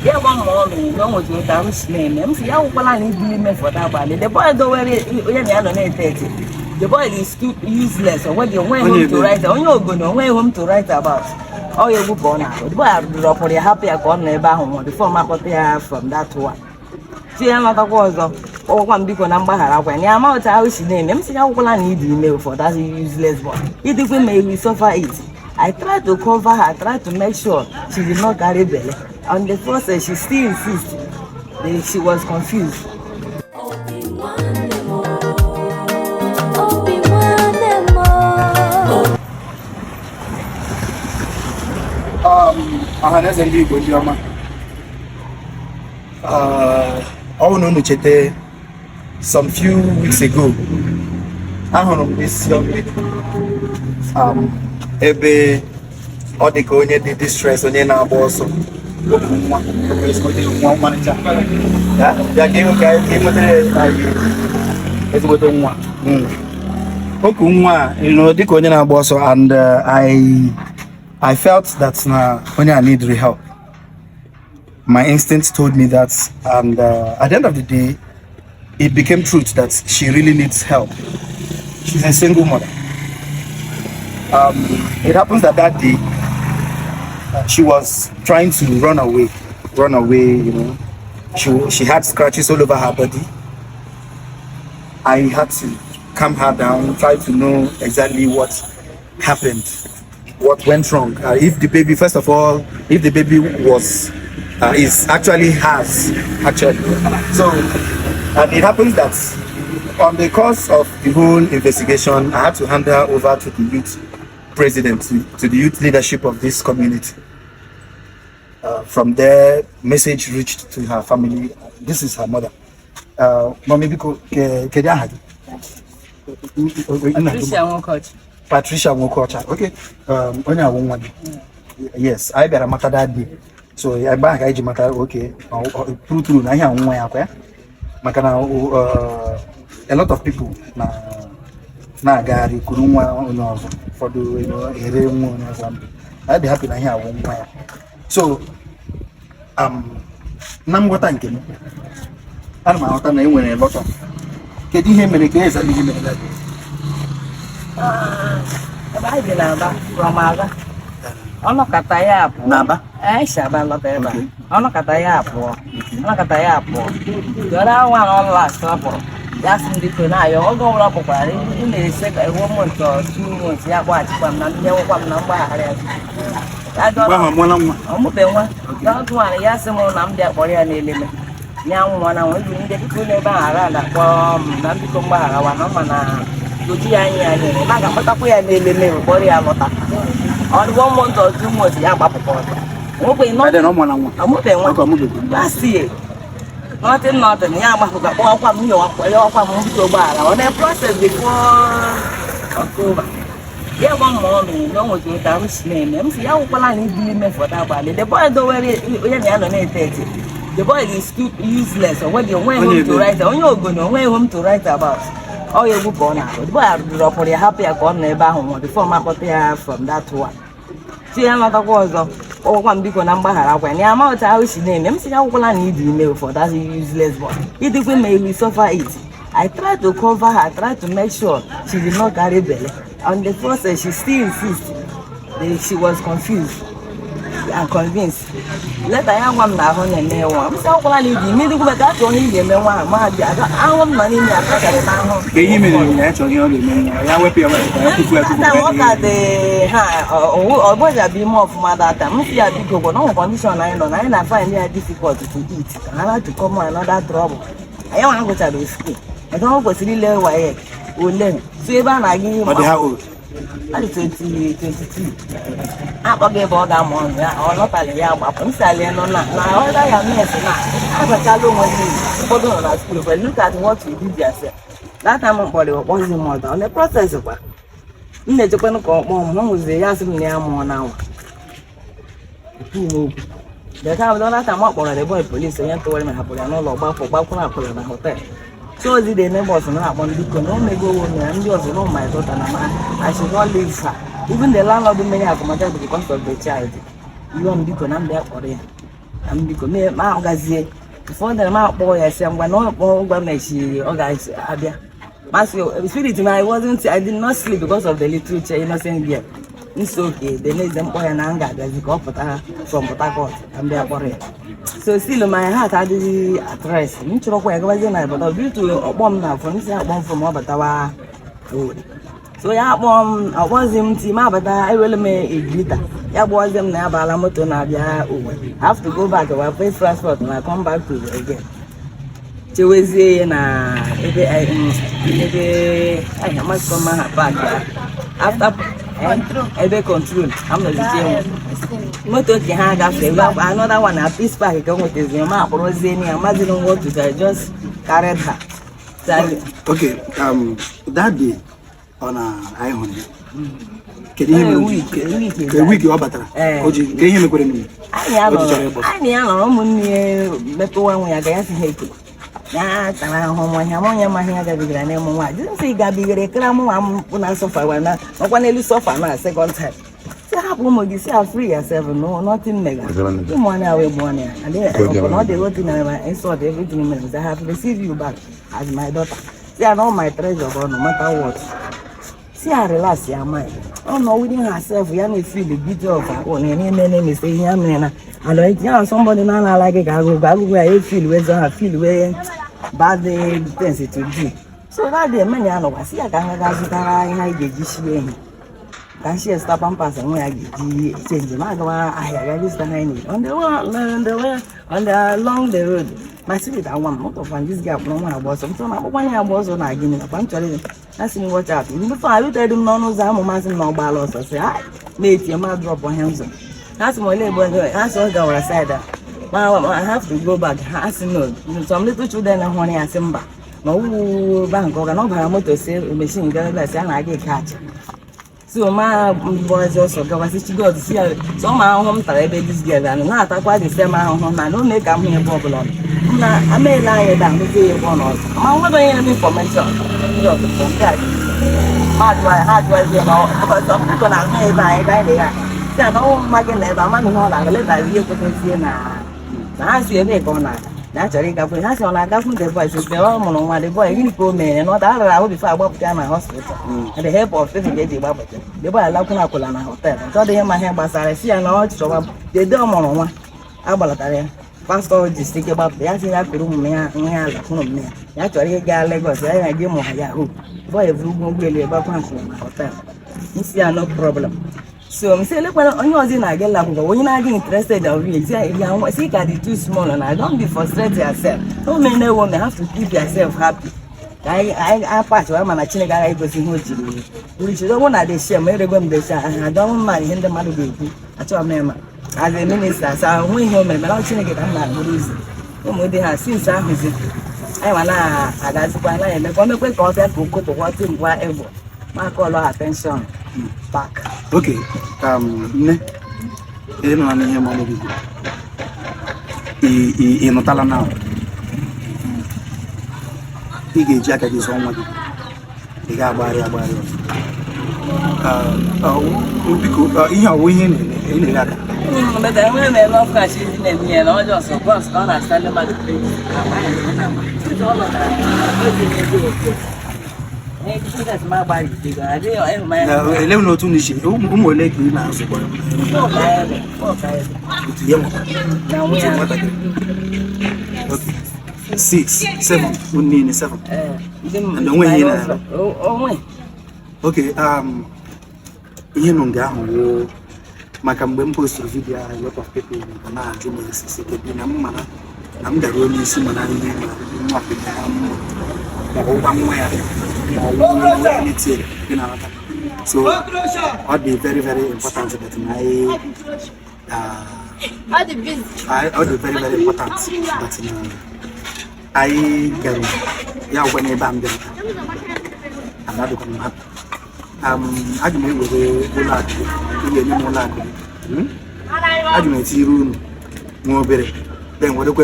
Yeah, one more, no one with Tam's name. MC, I will need for that body. The boy don't worry, the boy is too useless. Or what you went home to write, or you're going to went home to write about. Oh, you book on now. The boy have drop for the happy account never home the former hotel from that one. See, I'm not a was or one big number. When you're out, I wish name. MC, I will need email for that useless boy. If we may suffer it. I tried to cover her, tried to make sure she did not carry belly. On the process, she still insists. She was confused. Some few weeks ago, I don't this young lady. Ebe ọ dị ka onye dị distress onye na-agba ọsọ okwu nwa manager ya ka ezigbote nwa okwu nwa dị ka onye na-agba ọsọ and I felt that na onye I need help. My instincts told me that, and at the end of the day it became truth that she really needs help. She's a single mother. It happens that day she was trying to run away, you know. She had scratches all over her body. I had to calm her down, try to know exactly what happened, what went wrong. If the baby, first of all, if the baby was is actually hers, actually. So and it happens that on the course of the whole investigation, I had to hand her over to the youth president, to the youth leadership of this community. From there, message reached to her family. This is her mother. Mommy, Patricia Wokocha. Okay. Yes, I better matter that day. So I back I matter okay. True. I hear one makana a lot of people na gari kurunwa unozo for the ere mu unozo. I be happy na hear one. So nam gwata nke m ana m aghọta na enwere lot of kedu ihe mere ka eza ihe mere that I did not from Aga. Ono kataya apo. Naba? Shaba loteba. Ono kataya apo. Ono kataya apo. Yora one on last apo. Just in the Kunayo, all go up for it. In the second 1 month or 2 months, ya watch from number. I don't know. Don't want Yasimo Namda Korea limit. Now, one I want to get to never around that from Nambikumba, our Namana. On 1 month or 2 months, yeah, Papa. Okay, not the normal. I'm last year. Nothing, yeah, on a process before October. Yeah, one morning, no one with Tam's name. MC, I will need for that body. The boy don't worry, the boy is too useless. Or what you went home to write, or you're going to went home to write about. Oh, you book on now. The boy have drop for the happy account never home, the former hotel from that one. See, I'm not a cause of one big number. When you're out, I wish name. MC, I will need email for that useless boy. If we may suffer it. I tried to cover her, tried to make sure she did not carry belly. On the process, she still insists. She was confused and convinced. Let a young woman have on a nail. I'm so glad you need to go back to only the man. I want money in your pocket. Or boys are be more from that time. If you are big, no condition, I find it difficult to eat. I like to come another trouble. I want to go to the school. I don't go to the level where we learn. So if I give you how old? I'm 22. I'm going to go down on that. Or not a year, but I'm selling on that. Now, I am messing up. I'm a child of school. But look at what you did yourself. That time, my body was more down the process of it. In the Japan, mom was the answer more now. The time that I'm up on the boy police and told me I put an old back for Bakuna in the hotel. So the neighbors not one because no may go on and yours know my daughter and I should not leave her. Even the landlord may accommodated because of the child. You won't be con there for him. ambiko me ma ogazie before the ma kpo ya se ngwa no kpo ngwa mechi ogazi abia Masio spirit I did not sleep because of the literature innocent girl. It's okay. The next them boy and anger there's a couple from Port Harcourt and they are Korea. So still my heart had the address. Mutual way was in but due to a bomb now from this bomb from Obatawa road. So yeah, bomb I was him Tima, but I will make a glitter. Yeah, was them now Balamoto Nabia. I have to go back to my first passport and I come back to again. Tuesday na I must come back after control. I'm not the motor can hang up another one a piece back with his map or imagine what to just carried her. Okay, that day on island. Can you week you about can you make me? Ya tara homo nya mo nya ma hia ga bigara na mo wa didn't say ga bigara kra mo am na sofa wa na okwa na lu sofa na second time say happen mo gi say free yourself no nothing mega you money away money and then no dey go to na insult everything means I have to receive you back as my daughter say I know my treasure no matter what see I relax your mind oh no within herself you may feel the beauty of her own any say here me na and like somebody na like go I feel where bad things to do. So that day, many are no. See, I can't get I get this way. Can she stop and pass and when I get change my I this behind on the along the road. My spirit, I want not to find this gap. No one was some one I was on again. Punctually, that's in watch out. Before I tell them, no, Zamo, no balance. I say, I made your mouth drop on him. That's my labor. That's all the side. I have to go back. As you know, some little children are honey as Simba. No bank or no motor sale machine that I get catch. So my boys also go as she got to see some home this girl and not quite the same home. I don't make them here problem. I may lie down to say one or what I have information. Hard was because some people are made by there. I don't make it never money all I let I hear to see now. I see a big on that. Naturally, has on a government devices. The woman, the boy, you poor man, and not other I would before I walked down my hospital. And the help of 50 days, the boy allowed Nacola hotel. So they have my hair, but I see an old show. They don't want one. Abalataria. Pastor just think about the answer I could room me. Naturally, got Lagos. I give more Yahoo. Boy, if you go really about hotel. You see, no problem. So I say, look, when you're in a girl, when you're not interested in real, see, it's too small, and I don't be frustrated yourself. No man, woman have to keep yourself happy. I pass where my chin guy goes in which you don't want to share, maybe go and I don't mind him the money baby. I told me, as a minister, so I went home and I'm going to get that reason. They have since I visit. I want to that's why I am going to go to what in whatever. My call attention back. Okay, ne, eno na niye mamo bibi. Inotala now. Ige jaka di so mwa bibi. Iga abari. Biko, iya woye ne laka. But I will never love cash in the near no just so cross on a stand about the place. It's all of that. That's my body. I didn't my level no too niche. Like you now. Now we are 6, 7, 7. And the way you okay, you know, Macam post video, a lot of people na journalists say that I'm the only simana so what be very important that I very important that I can when I bam them I'm not going to happen. I don't know whether I don't see more better than what you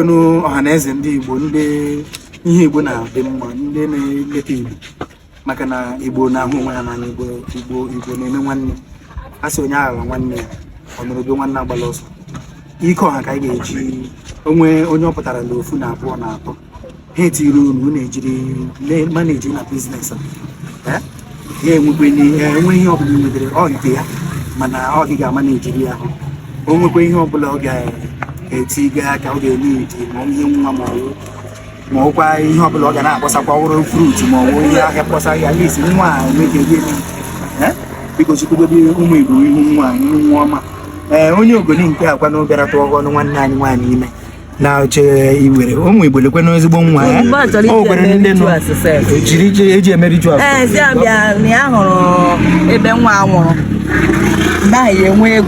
know. Hannes and the one day he will now the Monday may get in Macana, Ibona, whom I am able to go into one. I saw now 1 year on the one number loss. ike ọha ka anyị ga-eji onwe onye ọ pụtara na ofu na abụọ na atọ ha etiri unu na-ejiri maneji na biznes a na-enwekwe enwe ihe ọbụla nwedere ọ nke ya mana ọ gị ga-ama na-ejiri ya o nwekwa ihe ọbụla ọ ga-etiga aka ọ ga-eme iji ma ihe nwa ma ọkwa ihe ọbụla ọ ga na-akpọsakwa ọrụ fruit ma ọ bụ ihe ahịa kpọsa ya n'isi nwa a enweghị ebe biko chukwudobe ụmụ Igbo ihu nwa ọma onye ogoni nke akwa na obịara tụọ ọnụ nwanne anyị nwaanyị ime na-oche iwere ụmụ Igbo lekwe na ezigbo nwa ya o gwere ndị nọ jiri eji emeriju si abịa na ya hụrụ ebe nwa nwụrụ mgbe ahụ ya enwe ego